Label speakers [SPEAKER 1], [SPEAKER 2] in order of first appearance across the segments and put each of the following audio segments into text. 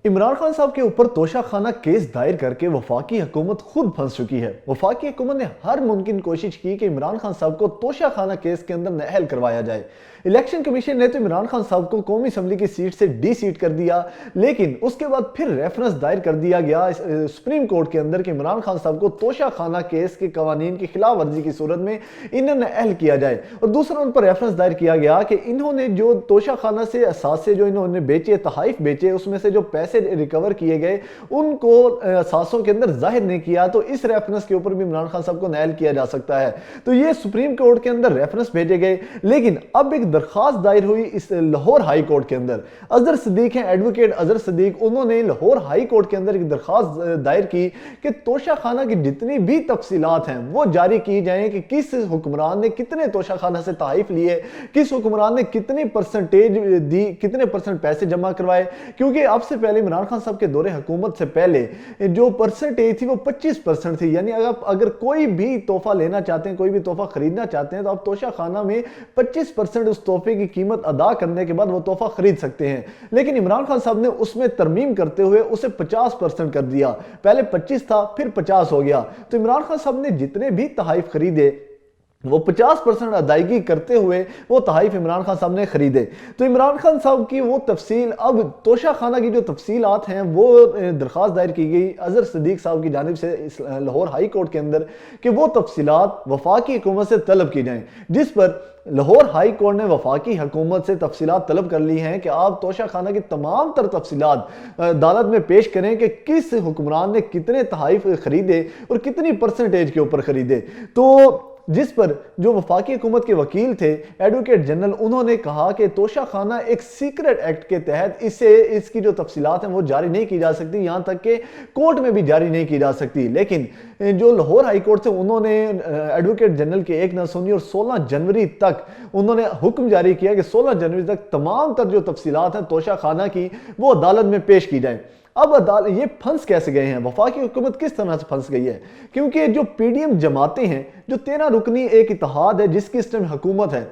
[SPEAKER 1] عمران خان صاحب کے اوپر توشہ خانہ کیس دائر کر کے وفاقی حکومت خود پھنس چکی ہے۔ وفاقی حکومت نے ہر ممکن کوشش کی کہ عمران خان صاحب کو توشہ خانہ کیس کے اندر نااہل کروایا جائے۔ الیکشن کمیشن نے تو عمران خان صاحب کو قومی اسمبلی کی سیٹ سے ڈی سیٹ کر دیا، لیکن اس کے بعد پھر ریفرنس دائر کر دیا گیا سپریم کورٹ کے اندر کہ عمران خان صاحب کو توشہ خانہ کیس کے قوانین کی خلاف ورزی کی صورت میں انہیں نااہل کیا جائے، اور دوسرا ان پر ریفرنس دائر کیا گیا کہ انہوں نے جو توشہ خانہ سے اثاثے جو انہوں نے بیچے، تحائف بیچے، اس میں سے جو پیسے ریکور کیے گئے ان کو اثاثوں کے اندر ظاہر نہیں کیا، تو اس ریفرنس کے اوپر بھی عمران خان صاحب کو نااہل کیا جا سکتا ہے۔ تو یہ سپریم کورٹ کے اندر ریفرنس بھیجے گئے، لیکن اب ایک درخواست دائر ہوئی اس لاہور ہائی کورٹ کے اندر۔ اظہر صدیق ہیں، ایڈوکیٹ اظہر صدیق، انہوں نے لاہور ہائی کورٹ کے اندر ایک درخواست دائر کی کہ توشہ خانہ کی جتنی بھی تفصیلات ہیں وہ جاری کی جائیں کہ کس حکمران نے کتنے توشہ خانہ سے تحائف لیے، کس حکمران نے کتنی پرسنٹیج دی، کتنے پرسنٹ پیسے جمع کروائے، کیونکہ اب سے پہلے عمران خان صاحب کے دور حکومت سے پہلے جو پرسنٹیج تھی وہ 25% تھی، یعنی اگر کوئی بھی تحفہ لینا چاہتے ہیں، کوئی بھی تحفہ خریدنا چاہتے ہیں تو آپ توشہ خانہ میں 25% اس تحفے کی قیمت ادا کرنے کے بعد وہ تحفہ خرید سکتے ہیں۔ لیکن عمران خان صاحب نے اس میں ترمیم کرتے ہوئے اسے 50% کر دیا، پہلے 25 تھا پھر 50 ہو گیا۔ تو عمران خان صاحب نے جتنے بھی تحائف خریدے وہ 50% ادائیگی کرتے ہوئے وہ تحائف عمران خان صاحب نے خریدے۔ تو عمران خان صاحب کی وہ تفصیل، اب توشہ خانہ کی جو تفصیلات ہیں وہ درخواست دائر کی گئی اظہر صدیق صاحب کی جانب سے لاہور ہائی کورٹ کے اندر کہ وہ تفصیلات وفاقی حکومت سے طلب کی جائیں، جس پر لاہور ہائی کورٹ نے وفاقی حکومت سے تفصیلات طلب کر لی ہیں کہ آپ توشہ خانہ کی تمام تر تفصیلات عدالت میں پیش کریں کہ کس حکمران نے کتنے تحائف خریدے اور کتنی پرسنٹیج کے اوپر خریدے۔ تو جس پر جو وفاقی حکومت کے وکیل تھے ایڈوکیٹ جنرل، انہوں نے کہا کہ توشہ خانہ ایک سیکرٹ ایکٹ کے تحت اس کی جو تفصیلات ہیں وہ جاری نہیں کی جا سکتی، یہاں تک کہ کورٹ میں بھی جاری نہیں کی جا سکتی۔ لیکن جو لاہور ہائی کورٹ سے انہوں نے ایڈوکیٹ جنرل کی ایک نہ سنی اور 16 جنوری تک انہوں نے حکم جاری کیا کہ 16 جنوری تک تمام تر جو تفصیلات ہیں توشہ خانہ کی وہ عدالت میں پیش کی جائیں۔ اب یہ پھنس کیسے گئے ہیں، وفاقی حکومت کس طرح سے پھنس گئی ہے؟ کیونکہ جو پی ڈی ایم جماعتیں ہیں، جو 13 رکنی ایک اتحاد ہے جس کی اس ٹائم حکومت ہے،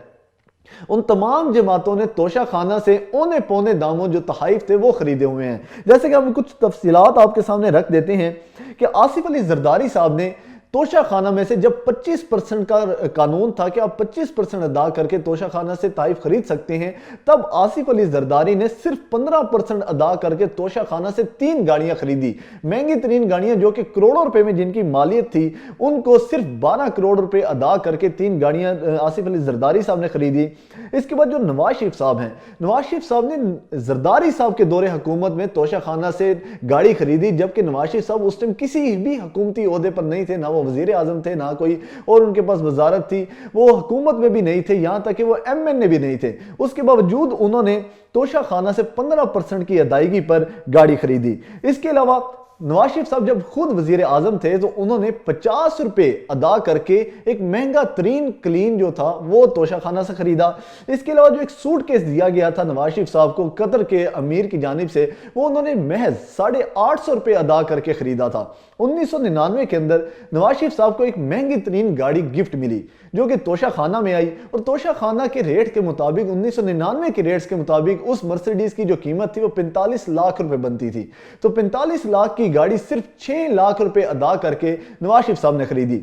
[SPEAKER 1] ان تمام جماعتوں نے توشہ خانہ سے اونے پونے داموں جو تحائف تھے وہ خریدے ہوئے ہیں۔ جیسے کہ ہم کچھ تفصیلات آپ کے سامنے رکھ دیتے ہیں کہ آصف علی زرداری صاحب نے توشہ خانہ میں سے جب 25% کا قانون تھا کہ آپ 25% ادا کر کے توشہ خانہ سے تحائف خرید سکتے ہیں، تب آصف علی زرداری نے صرف 15% ادا کر کے توشہ خانہ سے 3 گاڑیاں خریدی، مہنگی ترین گاڑیاں جو کہ کروڑوں روپے میں جن کی مالیت تھی، ان کو صرف 12 کروڑ روپے ادا کر کے 3 گاڑیاں آصف علی زرداری صاحب نے خریدی۔ اس کے بعد جو نواز شریف صاحب ہیں، نواز شریف صاحب نے زرداری صاحب کے دور حکومت میں توشہ خانہ سے گاڑی خریدی، جبکہ نواز شریف صاحب اس ٹائم کسی بھی حکومتی عہدے پر نہیں تھے، نہ وہ وزیر اعظم تھے، نہ کوئی اور ان کے پاس وزارت تھی، وہ حکومت میں بھی نہیں تھے، یہاں تک کہ وہ ایم این اے بھی نہیں تھے۔ اس کے باوجود انہوں نے توشہ خانہ سے 15% کی ادائیگی پر گاڑی خریدی۔ اس کے علاوہ نواز شریف صاحب جب خود وزیر اعظم تھے تو انہوں نے 50 روپے ادا کر کے ایک مہنگا ترین کلین جو تھا وہ توشہ خانہ سے خریدا۔ اس کے علاوہ جو ایک سوٹ کیس دیا گیا تھا نواز شریف صاحب کو قطر کے امیر کی جانب سے، وہ انہوں نے محض 850 روپے ادا کر کے خریدا تھا۔ 1999 کے اندر نواز شریف صاحب کو ایک مہنگی ترین گاڑی گفٹ ملی جو کہ توشہ خانہ میں آئی، اور توشہ خانہ کے ریٹ کے مطابق 1999 کے ریٹس کے مطابق اس مرسیڈیز کی جو قیمت تھی وہ 45 لاکھ روپے بنتی تھی۔ تو 45 لاکھ کی گاڑی صرف 6 لاکھ روپے ادا کر کے نواز شریف صاحب نے خریدی۔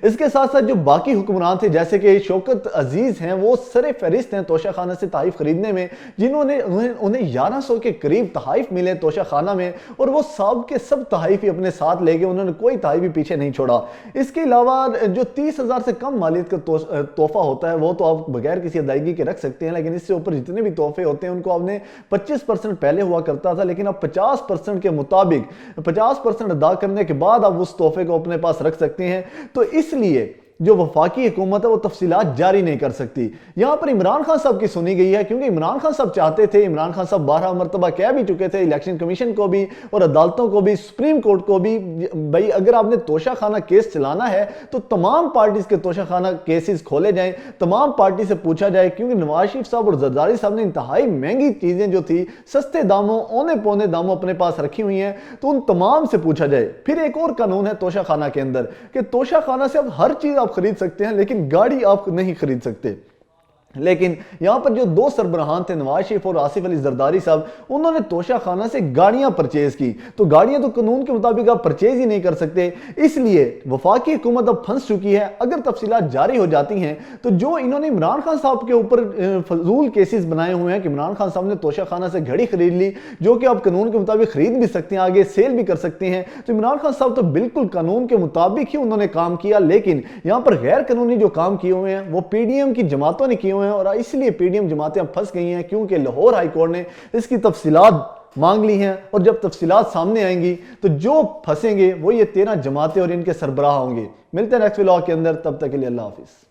[SPEAKER 1] اس کے ساتھ ساتھ جو باقی حکمران تھے جیسے کہ شوکت عزیز ہیں، وہ سر فہرست ہیں توشہ خانہ سے تحائف خریدنے میں، جنہوں نے انہیں 1100 کے قریب تحائف ملے توشہ خانہ میں، اور وہ سب کے سب تحائف ہی اپنے ساتھ لے گئے، انہوں نے کوئی تحائف بھی پیچھے نہیں چھوڑا۔ اس کے علاوہ جو 30,000 سے کم مالیت کا تحفہ ہوتا ہے وہ تو آپ بغیر کسی ادائیگی کے رکھ سکتے ہیں، لیکن اس سے اوپر جتنے بھی تحفے ہوتے ہیں ان کو آپ نے 25% پہلے ہوا کرتا تھا، لیکن اب 50% کے مطابق 50% ادا کرنے کے بعد آپ اس تحفے کو اپنے پاس رکھ سکتے ہیں۔ تو اس لیے جو وفاقی حکومت ہے وہ تفصیلات جاری نہیں کر سکتی۔ یہاں پر عمران خان صاحب کی سنی گئی ہے، کیونکہ عمران خان صاحب چاہتے تھے، عمران خان صاحب 12 مرتبہ کہہ بھی چکے تھے الیکشن کمیشن کو بھی اور عدالتوں کو بھی، سپریم کورٹ کو بھی، بھائی اگر آپ نے توشہ خانہ کیس چلانا ہے تو تمام پارٹیز کے توشہ خانہ کیسز کھولے جائیں، تمام پارٹی سے پوچھا جائے، کیونکہ نواز شریف صاحب اور زرداری صاحب نے انتہائی مہنگی چیزیں جو تھی سستے داموں، اونے پونے داموں اپنے پاس رکھی ہوئی ہیں، تو ان تمام سے پوچھا جائے۔ پھر ایک اور قانون ہے توشہ خانہ کے اندر کہ توشہ خانہ سے آپ ہر چیز آپ خرید سکتے ہیں، لیکن گاڑی آپ نہیں خرید سکتے۔ لیکن یہاں پر جو دو سربراہان تھے نواز شریف اور آصف علی زرداری صاحب، انہوں نے توشہ خانہ سے گاڑیاں پرچیز کی، تو گاڑیاں تو قانون کے مطابق آپ پرچیز ہی نہیں کر سکتے، اس لیے وفاقی حکومت اب پھنس چکی ہے۔ اگر تفصیلات جاری ہو جاتی ہیں تو جو انہوں نے عمران خان صاحب کے اوپر فضول کیسز بنائے ہوئے ہیں کہ عمران خان صاحب نے توشہ خانہ سے گھڑی خرید لی جو کہ آپ قانون کے مطابق خرید بھی سکتے ہیں، آگے سیل بھی کر سکتے ہیں، تو عمران خان صاحب تو بالکل قانون کے مطابق ہی انہوں نے کام کیا، لیکن یہاں پر غیر قانونی جو کام کیے ہوئے ہیں وہ پی ڈی ایم کی جماعتوں نے کیے ہوئے ہیں، اور اس لیے پی ڈی ایم جماعتیں پھنس گئی ہیں کیونکہ لاہور ہائی کورٹ نے اس کی تفصیلات مانگ لی ہیں، اور جب تفصیلات سامنے آئیں گی تو جو پھنسیں گے وہ یہ 13 جماعتیں اور ان کے سربراہ ہوں گے۔ ملتے ہیں نیکسٹ ولاگ کے اندر، تب تک کے لیے اللہ حافظ۔